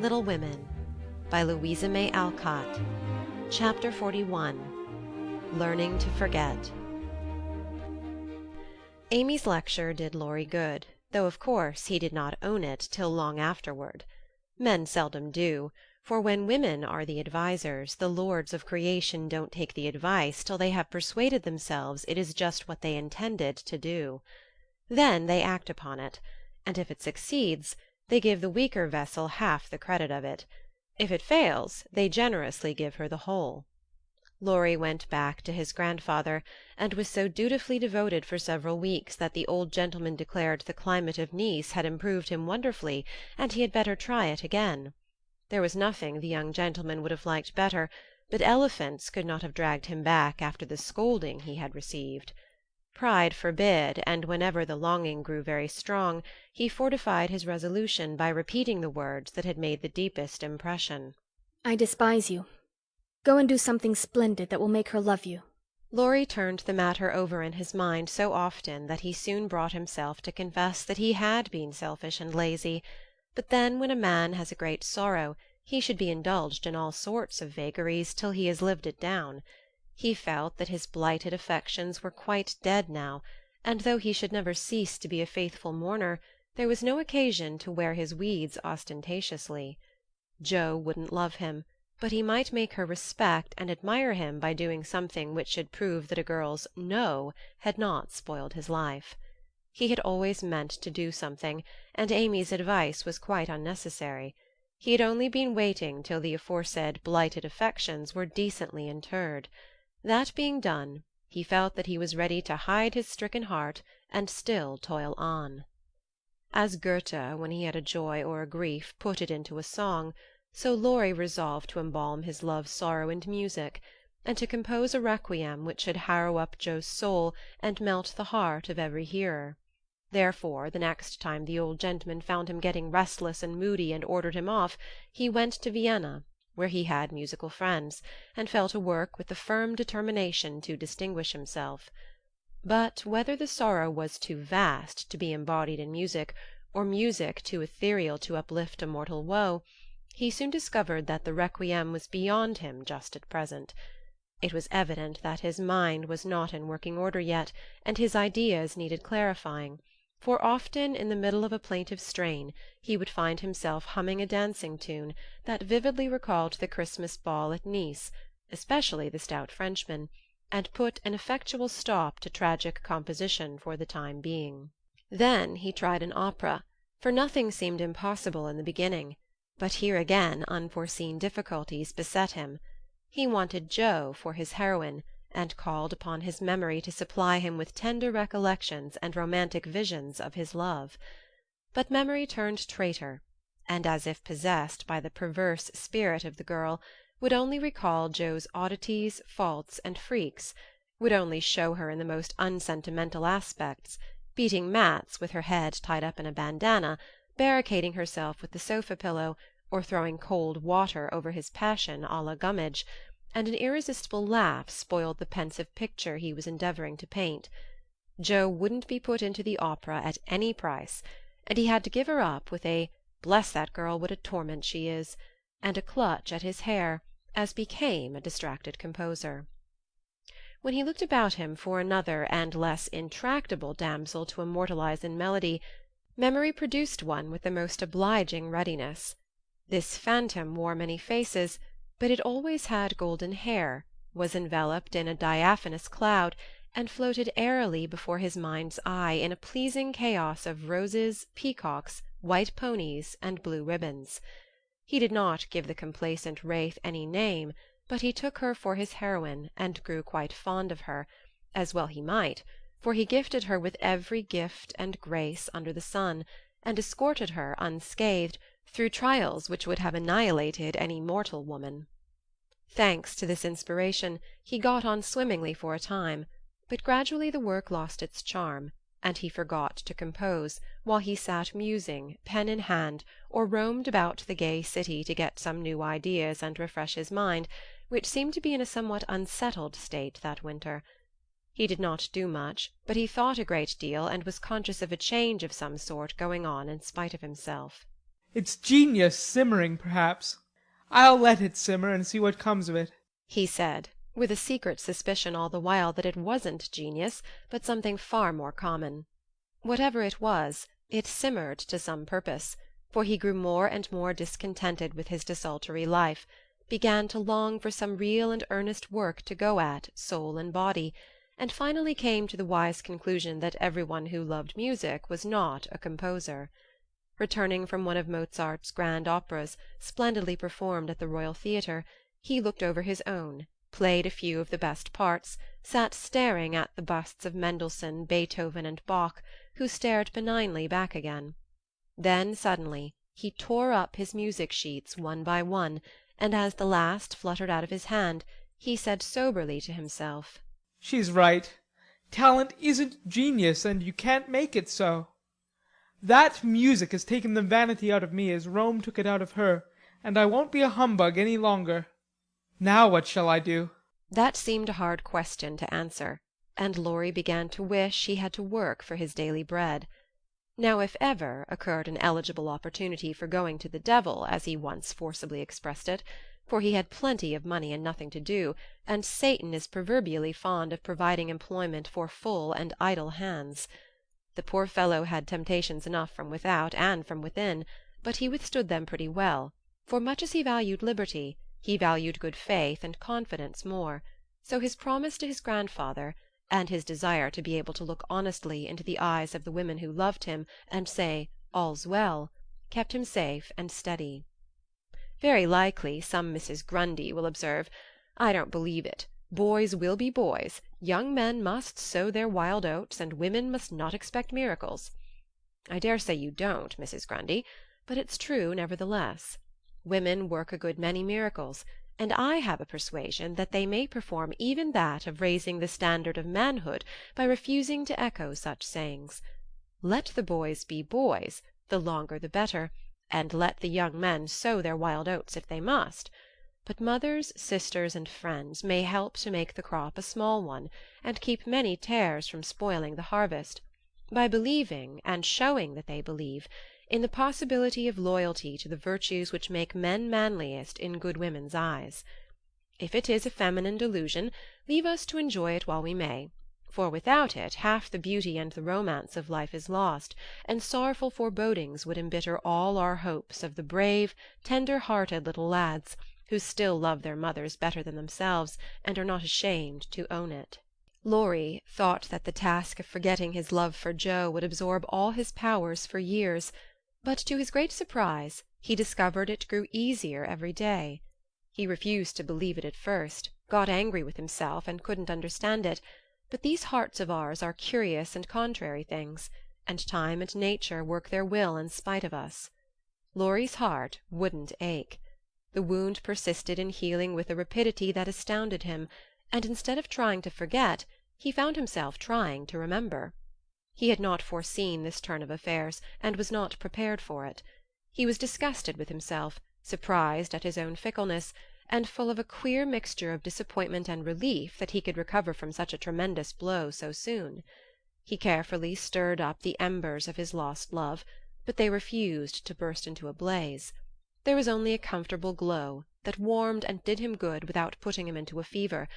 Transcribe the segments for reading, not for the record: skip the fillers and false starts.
Little Women by Louisa May Alcott. Chapter 41. Learning to Forget. Amy's lecture did Laurie good, though of course he did not own it till long afterward. Men seldom do, for when women are the advisers, the lords of creation don't take the advice till they have persuaded themselves it is just what they intended to do. Then they act upon it, and if it succeeds, they give the weaker vessel half the credit of it. If it fails, they generously give her the whole. Laurie went back to his grandfather, and was so dutifully devoted for several weeks that the old gentleman declared the climate of Nice had improved him wonderfully, and he had better try it again. There was nothing the young gentleman would have liked better, but elephants could not have dragged him back after the scolding he had received. Pride forbid, and whenever the longing grew very strong, he fortified his resolution by repeating the words that had made the deepest impression. "I despise you. Go and do something splendid that will make her love you." Laurie turned the matter over in his mind so often that he soon brought himself to confess that he had been selfish and lazy. But then when a man has a great sorrow, he should be indulged in all sorts of vagaries till he has lived it down. He felt that his blighted affections were quite dead now, and though he should never cease to be a faithful mourner, there was no occasion to wear his weeds ostentatiously. Jo wouldn't love him, but he might make her respect and admire him by doing something which should prove that a girl's "no" had not spoiled his life. He had always meant to do something, and Amy's advice was quite unnecessary. He had only been waiting till the aforesaid blighted affections were decently interred. That being done, he felt that he was ready to hide his stricken heart and still toil on. As Goethe, when he had a joy or a grief, put it into a song, so Laurie resolved to embalm his love-sorrow in music, and to compose a requiem which should harrow up Jo's soul and melt the heart of every hearer. Therefore, the next time the old gentleman found him getting restless and moody and ordered him off, he went to Vienna, where he had musical friends, and fell to work with the firm determination to distinguish himself. But whether the sorrow was too vast to be embodied in music, or music too ethereal to uplift a mortal woe, he soon discovered that the requiem was beyond him just at present. It was evident that his mind was not in working order yet, and his ideas needed clarifying, for often in the middle of a plaintive strain he would find himself humming a dancing tune that vividly recalled the Christmas ball at Nice, especially the stout Frenchman, and put an effectual stop to tragic composition for the time being. Then he tried an opera, for nothing seemed impossible in the beginning. But here again unforeseen difficulties beset him. He wanted Jo for his heroine, and called upon his memory to supply him with tender recollections and romantic visions of his love. But memory turned traitor, and, as if possessed by the perverse spirit of the girl, would only recall Jo's oddities, faults, and freaks, would only show her in the most unsentimental aspects, beating mats with her head tied up in a bandana, barricading herself with the sofa-pillow, or throwing cold water over his passion a la Gummidge, and an irresistible laugh spoiled the pensive picture he was endeavouring to paint. Jo wouldn't be put into the opera at any price, and he had to give her up with a "bless that girl, what a torment she is," and a clutch at his hair, as became a distracted composer. When he looked about him for another and less intractable damsel to immortalize in melody, memory produced one with the most obliging readiness. This phantom wore many faces, but it always had golden hair, was enveloped in a diaphanous cloud, and floated airily before his mind's eye in a pleasing chaos of roses, peacocks, white ponies, and blue ribbons. He did not give the complacent wraith any name, but he took her for his heroine and grew quite fond of her, as well he might, for he gifted her with every gift and grace under the sun, and escorted her unscathed through trials which would have annihilated any mortal woman. Thanks to this inspiration, he got on swimmingly for a time, but gradually the work lost its charm, and he forgot to compose, while he sat musing, pen in hand, or roamed about the gay city to get some new ideas and refresh his mind, which seemed to be in a somewhat unsettled state that winter. He did not do much, but he thought a great deal, and was conscious of a change of some sort going on in spite of himself. It's genius simmering, perhaps. I'll let it simmer and see what comes of it," he said, with a secret suspicion all the while that it wasn't genius, but something far more common. Whatever it was, it simmered to some purpose, for he grew more and more discontented with his desultory life, began to long for some real and earnest work to go at, soul and body, and finally came to the wise conclusion that everyone who loved music was not a composer. Returning from one of Mozart's grand operas, splendidly performed at the Royal Theatre, he looked over his own, played a few of the best parts, sat staring at the busts of Mendelssohn, Beethoven and Bach, who stared benignly back again. Then suddenly he tore up his music-sheets one by one, and as the last fluttered out of his hand, he said soberly to himself, "She's right. Talent isn't genius, and you can't make it so. That music has taken the vanity out of me as Rome took it out of her, and I won't be a humbug any longer. Now what shall I do?" That seemed a hard question to answer, and Laurie began to wish he had to work for his daily bread. Now if ever occurred an eligible opportunity for going to the devil, as he once forcibly expressed it, for he had plenty of money and nothing to do, and Satan is proverbially fond of providing employment for full and idle hands. The poor fellow had temptations enough from without and from within, but he withstood them pretty well, for much as he valued liberty, he valued good faith and confidence more, so his promise to his grandfather, and his desire to be able to look honestly into the eyes of the women who loved him and say "all's well," kept him safe and steady. Very likely some Mrs. Grundy will observe, "I don't believe it. Boys will be boys, young men must sow their wild oats, and women must not expect miracles." I dare say you don't, Mrs. Grundy, but it's true nevertheless. Women work a good many miracles, and I have a persuasion that they may perform even that of raising the standard of manhood by refusing to echo such sayings. Let the boys be boys, the longer the better, and let the young men sow their wild oats if they must. But mothers, sisters, and friends may help to make the crop a small one, and keep many tares from spoiling the harvest, by believing, and showing that they believe, in the possibility of loyalty to the virtues which make men manliest in good women's eyes. If it is a feminine delusion, leave us to enjoy it while we may, for without it half the beauty and the romance of life is lost, and sorrowful forebodings would embitter all our hopes of the brave, tender-hearted little lads, who still love their mothers better than themselves, and are not ashamed to own it. Laurie thought that the task of forgetting his love for Joe would absorb all his powers for years, but to his great surprise he discovered it grew easier every day. He refused to believe it at first, got angry with himself, and couldn't understand it, but these hearts of ours are curious and contrary things, and time and nature work their will in spite of us. Laurie's heart wouldn't ache. The wound persisted in healing with a rapidity that astounded him, and instead of trying to forget, he found himself trying to remember. He had not foreseen this turn of affairs, and was not prepared for it. He was disgusted with himself, surprised at his own fickleness, and full of a queer mixture of disappointment and relief that he could recover from such a tremendous blow so soon. He carefully stirred up the embers of his lost love, but they refused to burst into a blaze. There was only a comfortable glow that warmed and did him good without putting him into a fever,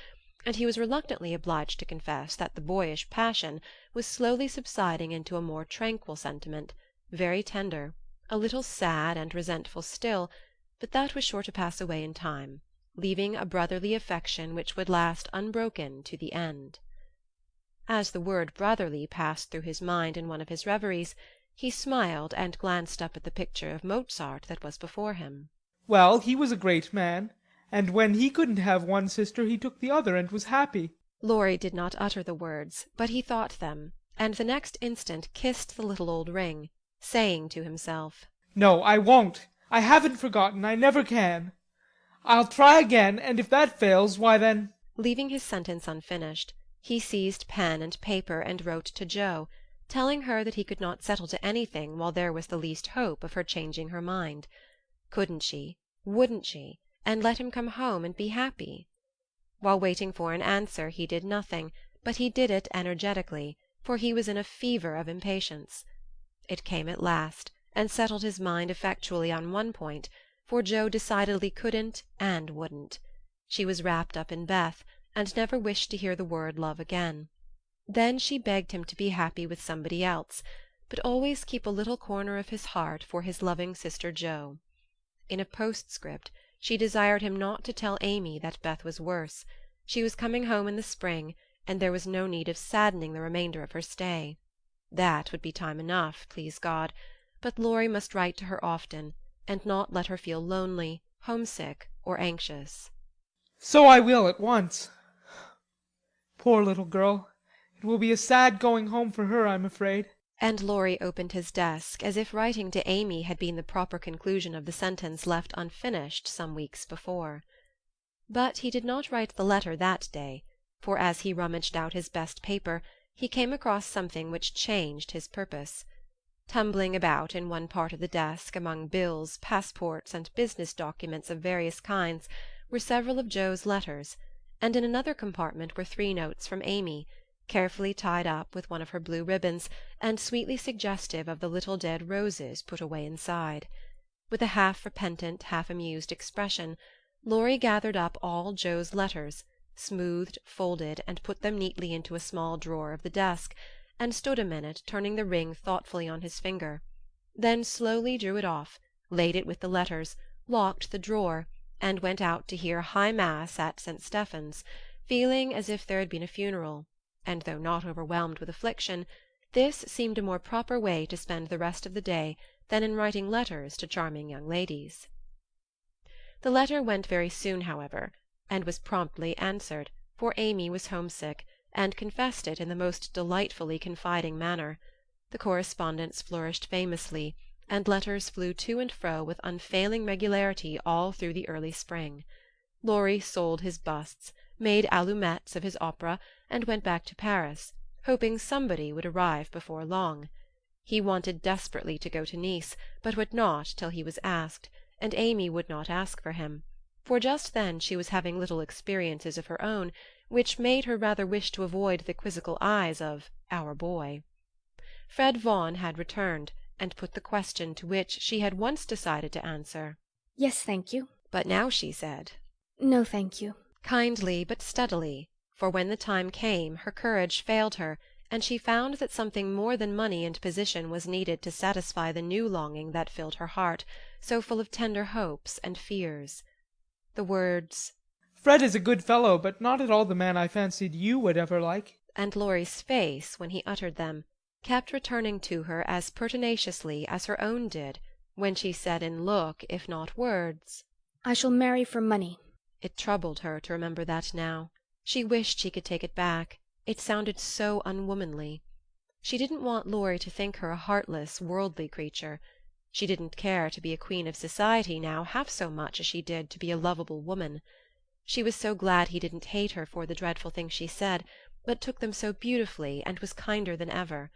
and he was reluctantly obliged to confess that the boyish passion was slowly subsiding into a more tranquil sentiment, very tender, a little sad and resentful still, but that was sure to pass away in time, leaving a brotherly affection which would last unbroken to the end. As the word brotherly passed through his mind in one of his reveries, he smiled and glanced up at the picture of Mozart that was before him. "Well, he was a great man, and when he couldn't have one sister he took the other and was happy." Laurie did not utter the words, but he thought them, and the next instant kissed the little old ring, saying to himself, "No, I won't. I haven't forgotten. I never can. I'll try again, and if that fails, why then—" Leaving his sentence unfinished, he seized pen and paper and wrote to Joe, telling her that he could not settle to anything while there was the least hope of her changing her mind. Couldn't she, wouldn't she, and let him come home and be happy? While waiting for an answer he did nothing, but he did it energetically, for he was in a fever of impatience. It came at last, and settled his mind effectually on one point, for Joe decidedly couldn't and wouldn't. She was wrapped up in Beth, and never wished to hear the word love again. Then she begged him to be happy with somebody else, but always keep a little corner of his heart for his loving sister Joe. In a postscript she desired him not to tell Amy that Beth was worse. She was coming home in the spring, and there was no need of saddening the remainder of her stay. That would be time enough, please God, but Laurie must write to her often, and not let her feel lonely, homesick, or anxious. So I will at once. Poor little girl. It will be a sad going home for her, I'm afraid. And Laurie opened his desk, as if writing to Amy had been the proper conclusion of the sentence left unfinished some weeks before. But he did not write the letter that day, for as he rummaged out his best paper he came across something which changed his purpose. Tumbling about in one part of the desk among bills, passports, and business documents of various kinds were several of Joe's letters, and in another compartment were 3 notes from Amy, carefully tied up with one of her blue ribbons, and sweetly suggestive of the little dead roses put away inside. With a half-repentant, half-amused expression, Laurie gathered up all Joe's letters, smoothed, folded, and put them neatly into a small drawer of the desk, and stood a minute turning the ring thoughtfully on his finger, then slowly drew it off, laid it with the letters, locked the drawer, and went out to hear high mass at St. Stephen's, feeling as if there had been a funeral, and though not overwhelmed with affliction, this seemed a more proper way to spend the rest of the day than in writing letters to charming young ladies. The letter went very soon, however, and was promptly answered, for Amy was homesick, and confessed it in the most delightfully confiding manner. The correspondence flourished famously, and letters flew to and fro with unfailing regularity all through the early spring. Laurie sold his busts, made allumettes of his opera, and went back to Paris, hoping somebody would arrive before long. He wanted desperately to go to Nice, but would not till he was asked, and Amy would not ask for him, for just then she was having little experiences of her own, which made her rather wish to avoid the quizzical eyes of "our boy." Fred Vaughan had returned, and put the question to which she had once decided to answer. Yes, thank you. But now she said, No, thank you. kindly but steadily, for when the time came her courage failed her, and she found that something more than money and position was needed to satisfy the new longing that filled her heart, so full of tender hopes and fears. The words, Fred is a good fellow, but not at all the man I fancied you would ever like. and Laurie's face when he uttered them, kept returning to her as pertinaciously as her own did when she said in look, if not words, I shall marry for money. It troubled her to remember that now. She wished she could take it back. It sounded so unwomanly. She didn't want Laurie to think her a heartless, worldly creature. She didn't care to be a queen of society now half so much as she did to be a lovable woman. She was so glad he didn't hate her for the dreadful things she said, but took them so beautifully and was kinder than ever.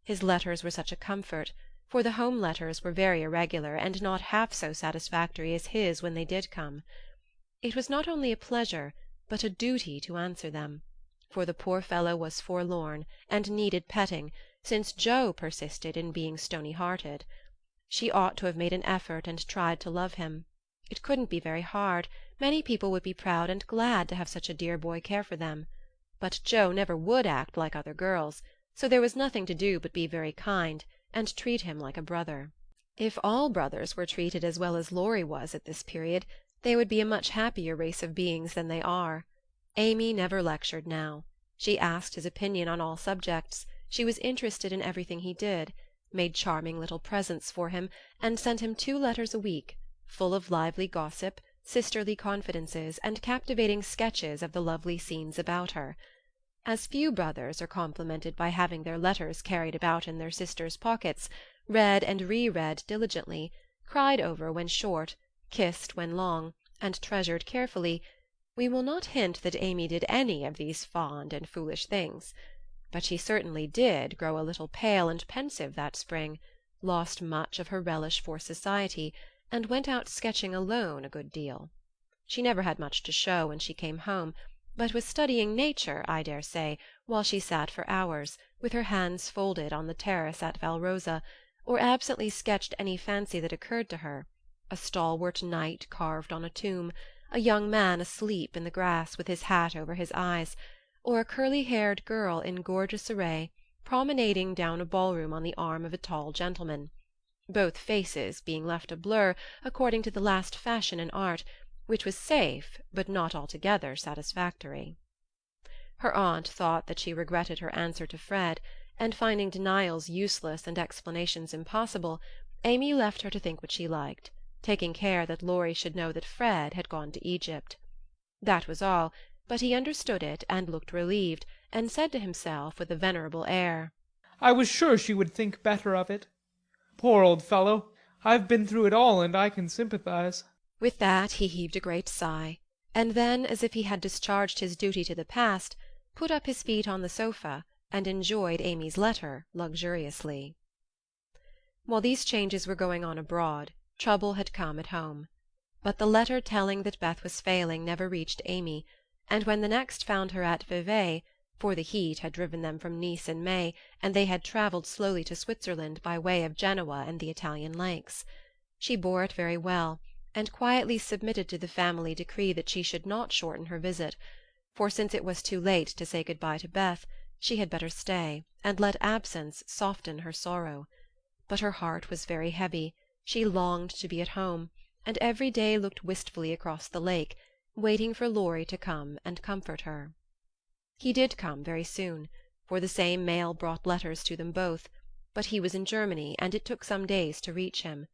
His letters were such a comfort, for the home letters were very irregular and not half so satisfactory as his when they did come. It was not only a pleasure, but a duty to answer them, for the poor fellow was forlorn and needed petting, since Joe persisted in being stony-hearted. She ought to have made an effort and tried to love him. It couldn't be very hard. Many people would be proud and glad to have such a dear boy care for them. But Joe never would act like other girls, so there was nothing to do but be very kind, and treat him like a brother. If all brothers were treated as well as Laurie was at this period, they would be a much happier race of beings than they are. Amy never lectured now. She asked his opinion on all subjects. She was interested in everything he did, made charming little presents for him, and sent him 2 letters a week, full of lively gossip, sisterly confidences, and captivating sketches of the lovely scenes about her. As few brothers are complimented by having their letters carried about in their sisters' pockets, read and re-read diligently, cried over when short, kissed when long, and treasured carefully, we will not hint that Amy did any of these fond and foolish things. But she certainly did grow a little pale and pensive that spring, lost much of her relish for society, and went out sketching alone a good deal. She never had much to show when she came home, but was studying nature, I dare say, while she sat for hours, with her hands folded on the terrace at Valrosa, or absently sketched any fancy that occurred to her: a stalwart knight carved on a tomb, a young man asleep in the grass with his hat over his eyes, or a curly-haired girl in gorgeous array promenading down a ballroom on the arm of a tall gentleman, both faces being left a blur according to the last fashion in art, which was safe but not altogether satisfactory. Her aunt thought that she regretted her answer to Fred, and finding denials useless and explanations impossible, Amy left her to think what she liked, taking care that Laurie should know that Fred had gone to Egypt. That was all, but he understood it and looked relieved, and said to himself with a venerable air, I was sure she would think better of it. Poor old fellow, I've been through it all, and I can sympathize. With that he heaved a great sigh, and then, as if he had discharged his duty to the past, put up his feet on the sofa and enjoyed Amy's letter luxuriously. While these changes were going on abroad, trouble had come at home. But the letter telling that Beth was failing never reached Amy, and when the next found her at Vevey, for the heat had driven them from Nice in May, and they had travelled slowly to Switzerland by way of Genoa and the Italian lakes, she bore it very well, and quietly submitted to the family decree that she should not shorten her visit, for since it was too late to say good-bye to Beth, she had better stay, and let absence soften her sorrow. But her heart was very heavy, she longed to be at home, and every day looked wistfully across the lake, waiting for Laurie to come and comfort her. He did come very soon, for the same mail brought letters to them both, but he was in Germany, and it took some days to reach him.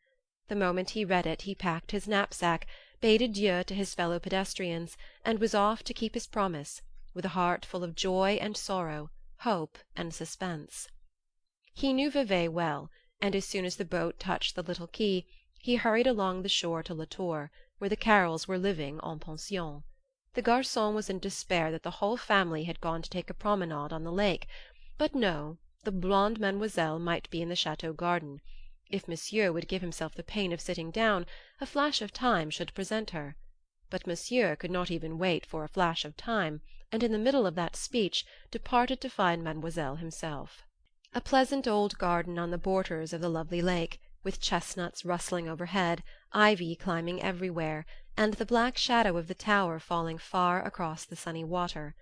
The moment he read it he packed his knapsack, bade adieu to his fellow pedestrians, and was off to keep his promise, with a heart full of joy and sorrow, hope and suspense. He knew Vevey well, and as soon as the boat touched the little quay, he hurried along the shore to La Tour, where the Carrolls were living en pension. The garçon was in despair that the whole family had gone to take a promenade on the lake, but no, the blonde mademoiselle might be in the chateau garden. If monsieur would give himself the pain of sitting down, a flash of time should present her. But monsieur could not even wait for a flash of time, and in the middle of that speech departed to find mademoiselle himself. A pleasant old garden on the borders of the lovely lake, with chestnuts rustling overhead, ivy climbing everywhere, and the black shadow of the tower falling far across the sunny water.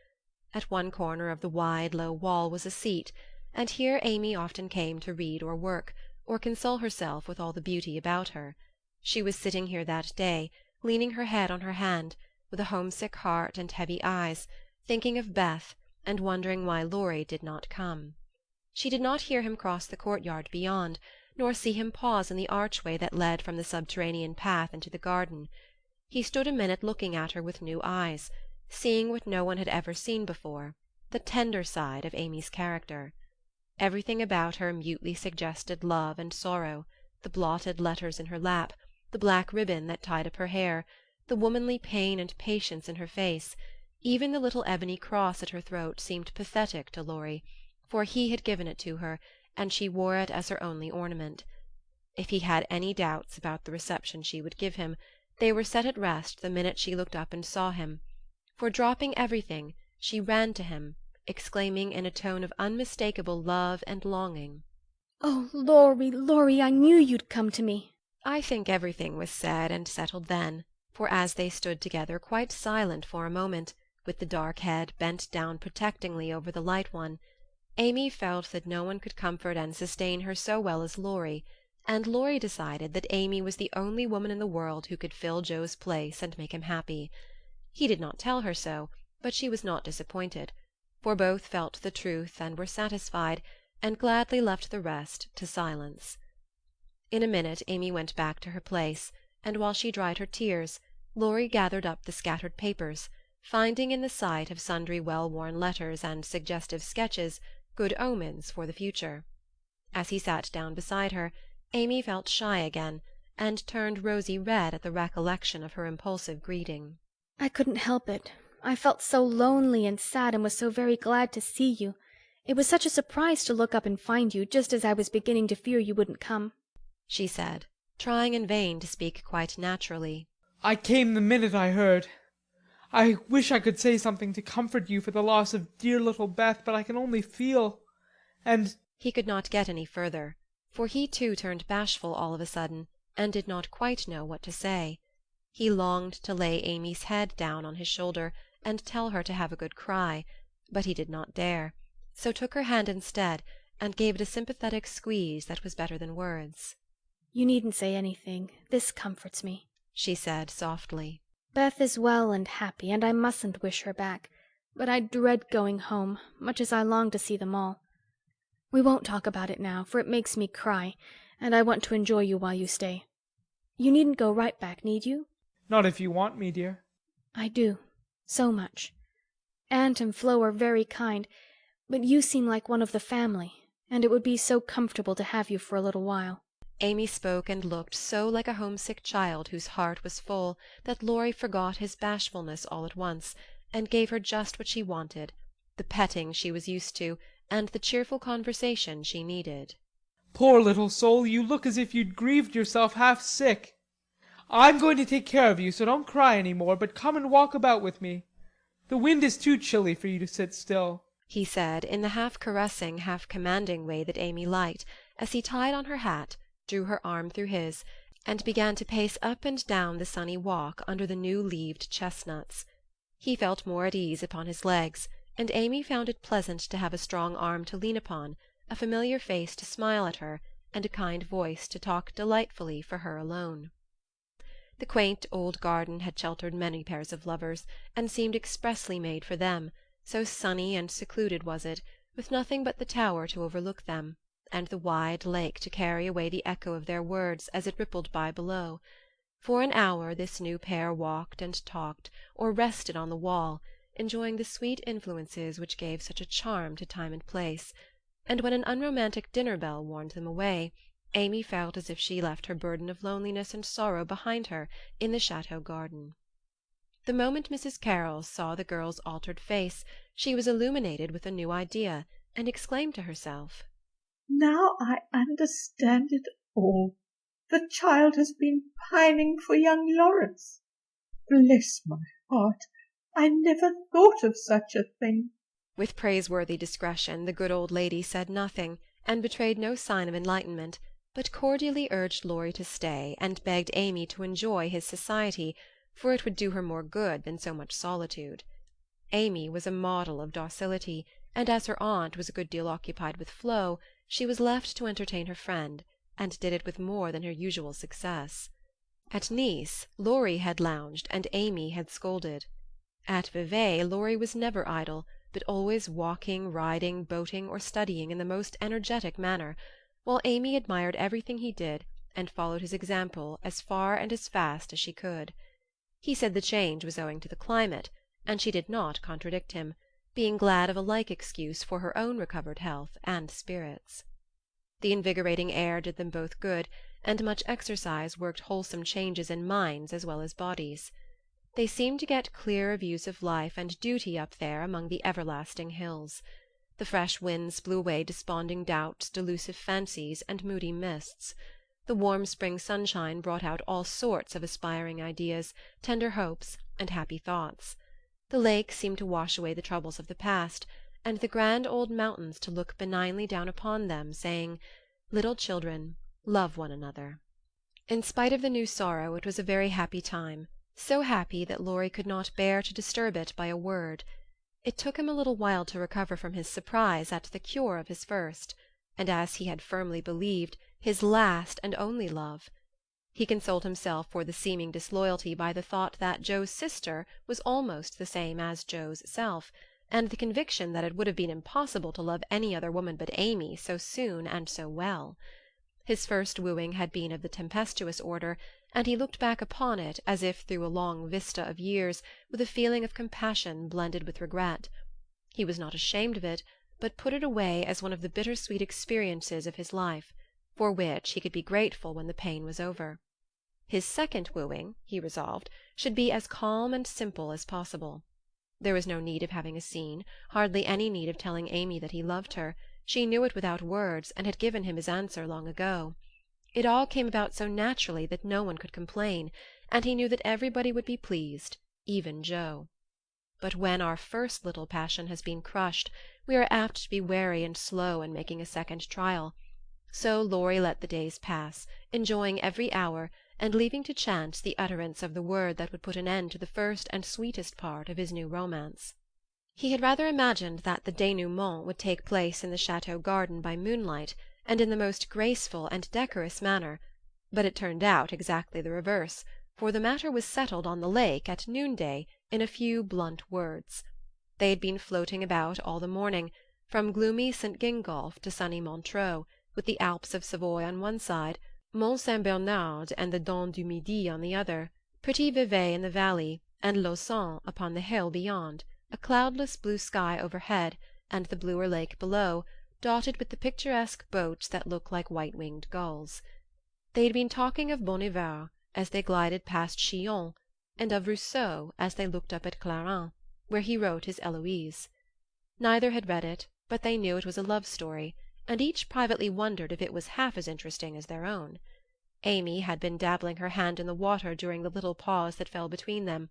At one corner of the wide low wall was a seat, and here Amy often came to read or work, or console herself with all the beauty about her. She was sitting here that day, leaning her head on her hand, with a homesick heart and heavy eyes, thinking of Beth, and wondering why Laurie did not come. She did not hear him cross the courtyard beyond, nor see him pause in the archway that led from the subterranean path into the garden. He stood a minute looking at her with new eyes, seeing what no one had ever seen before, the tender side of Amy's character. Everything about her mutely suggested love and sorrow, the blotted letters in her lap, the black ribbon that tied up her hair, the womanly pain and patience in her face. Even the little ebony cross at her throat seemed pathetic to Laurie, for he had given it to her, and she wore it as her only ornament. If he had any doubts about the reception she would give him, they were set at rest the minute she looked up and saw him, for dropping everything she ran to him, exclaiming in a tone of unmistakable love and longing, "Oh, Laurie, Laurie, I knew you'd come to me." I think everything was said and settled then, for as they stood together quite silent for a moment, with the dark head bent down protectingly over the light one, Amy felt that no one could comfort and sustain her so well as Laurie, and Laurie decided that Amy was the only woman in the world who could fill Joe's place and make him happy. He did not tell her so, but she was not disappointed, for both felt the truth and were satisfied, and gladly left the rest to silence. In a minute Amy went back to her place, and while she dried her tears, Laurie gathered up the scattered papers, finding in the sight of sundry well-worn letters and suggestive sketches good omens for the future. As he sat down beside her, Amy felt shy again, and turned rosy red at the recollection of her impulsive greeting. "I couldn't help it. I felt so lonely and sad and was so very glad to see you. It was such a surprise to look up and find you, just as I was beginning to fear you wouldn't come," she said, trying in vain to speak quite naturally. I came the minute I heard. I wish I could say something to comfort you for the loss of dear little Beth, but I can only feel. And He could not get any further, for he too turned bashful all of a sudden, and did not quite know what to say. He longed to lay Amy's head down on his shoulder and tell her to have a good cry, but he did not dare, so took her hand instead and gave it a sympathetic squeeze that was better than words. "You needn't say anything. This comforts me," she said softly. "Beth is well and happy, and I mustn't wish her back. But I dread going home, much as I long to see them all. We won't talk about it now, for it makes me cry, and I want to enjoy you while you stay. You needn't go right back, need you?" Not if you want me, dear. "I do. So much. Aunt and Flo are very kind, but you seem like one of the family, and it would be so comfortable to have you for a little while." Amy spoke and looked so like a homesick child whose heart was full that Laurie forgot his bashfulness all at once, and gave her just what she wanted, the petting she was used to, and the cheerful conversation she needed. Poor little soul, you look as if you'd grieved yourself half sick. I'm going to take care of you, so don't cry any more, but come and walk about with me. The wind is too chilly for you to sit still, he said, in the half-caressing, half-commanding way that Amy liked, as he tied on her hat, drew her arm through his, and began to pace up and down the sunny walk under the new-leaved chestnuts. He felt more at ease upon his legs, and Amy found it pleasant to have a strong arm to lean upon, a familiar face to smile at her, and a kind voice to talk delightfully for her alone. The quaint old garden had sheltered many pairs of lovers, and seemed expressly made for them, so sunny and secluded was it, with nothing but the tower to overlook them, and the wide lake to carry away the echo of their words as it rippled by below. For an hour this new pair walked and talked, or rested on the wall, enjoying the sweet influences which gave such a charm to time and place, and when an unromantic dinner-bell warned them away, Amy felt as if she left her burden of loneliness and sorrow behind her in the chateau garden. The moment Mrs. Carroll saw the girl's altered face, she was illuminated with a new idea, and exclaimed to herself, "Now I understand it all. The child has been pining for young Lawrence. Bless my heart, I never thought of such a thing." With praiseworthy discretion the good old lady said nothing, and betrayed no sign of enlightenment, but cordially urged Laurie to stay, and begged Amy to enjoy his society, for it would do her more good than so much solitude. Amy was a model of docility, and as her aunt was a good deal occupied with Flo, she was left to entertain her friend, and did it with more than her usual success. At Nice, Laurie had lounged and Amy had scolded. At Vevey, Laurie was never idle, but always walking, riding, boating, or studying in the most energetic manner, while Amy admired everything he did, and followed his example as far and as fast as she could. He said the change was owing to the climate, and she did not contradict him, being glad of a like excuse for her own recovered health and spirits. The invigorating air did them both good, and much exercise worked wholesome changes in minds as well as bodies. They seemed to get clearer views of life and duty up there among the everlasting hills. The fresh winds blew away desponding doubts, delusive fancies, and moody mists. The warm spring sunshine brought out all sorts of aspiring ideas, tender hopes, and happy thoughts. The lake seemed to wash away the troubles of the past, and the grand old mountains to look benignly down upon them, saying, "Little children, love one another." In spite of the new sorrow, it was a very happy time, so happy that Laurie could not bear to disturb it by a word. It took him a little while to recover from his surprise at the cure of his first, and, as he had firmly believed, his last and only love. He consoled himself for the seeming disloyalty by the thought that Joe's sister was almost the same as Joe's self, and the conviction that it would have been impossible to love any other woman but Amy so soon and so well. His first wooing had been of the tempestuous order, and he looked back upon it as if through a long vista of years with a feeling of compassion blended with regret. He was not ashamed of it, but put it away as one of the bitter-sweet experiences of his life, for which he could be grateful when the pain was over. His second wooing, he resolved, should be as calm and simple as possible. There was no need of having a scene, hardly any need of telling Amy that he loved her. She knew it without words, and had given him his answer long ago. It all came about so naturally that no one could complain, and he knew that everybody would be pleased, even Joe. But when our first little passion has been crushed, we are apt to be wary and slow in making a second trial. So Laurie let the days pass, enjoying every hour, and leaving to chance the utterance of the word that would put an end to the first and sweetest part of his new romance. He had rather imagined that the dénouement would take place in the chateau garden by moonlight, and in the most graceful and decorous manner, but it turned out exactly the reverse, for the matter was settled on the lake at noonday in a few blunt words. They had been floating about all the morning, from gloomy St. Gingolph to sunny Montreux, with the Alps of Savoy on one side, Mont Saint Bernard and the Dent du Midi on the other, pretty Vevey in the valley, and Lausanne upon the hill beyond, a cloudless blue sky overhead, and the bluer lake below, dotted with the picturesque boats that look like white-winged gulls. They had been talking of Bonnivar as they glided past Chillon, and of Rousseau as they looked up at Clarens, where he wrote his Eloise. Neither had read it, but they knew it was a love story, and each privately wondered if it was half as interesting as their own. Amy had been dabbling her hand in the water during the little pause that fell between them,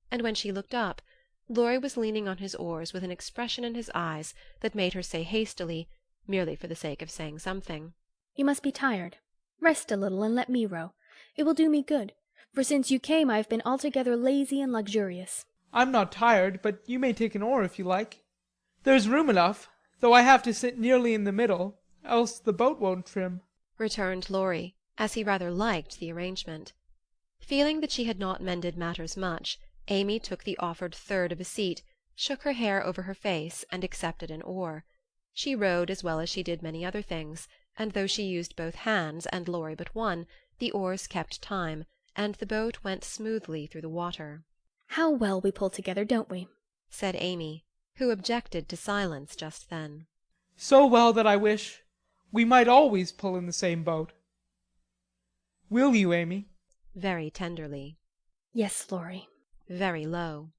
and when she looked up, Laurie was leaning on his oars with an expression in his eyes that made her say hastily, merely for the sake of saying something, "You must be tired. Rest a little and let me row. It will do me good, for since you came I have been altogether lazy and luxurious." I'm not tired, but you may take an oar if you like. There's room enough, though I have to sit nearly in the middle, else the boat won't trim," returned Laurie, as he rather liked the arrangement. Feeling that she had not mended matters much, Amy took the offered third of a seat, shook her hair over her face, and accepted an oar. She rowed as well as she did many other things, and though she used both hands and Laurie but one, the oars kept time, and the boat went smoothly through the water. "How well we pull together, don't we?" said Amy, who objected to silence just then. "So well that I wish we might always pull in the same boat. Will you, Amy?" Very tenderly. "Yes, Laurie." Very low.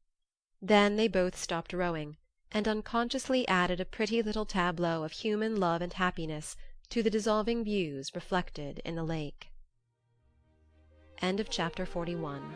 Then they both stopped rowing, and unconsciously added a pretty little tableau of human love and happiness to the dissolving views reflected in the lake. End of chapter 41.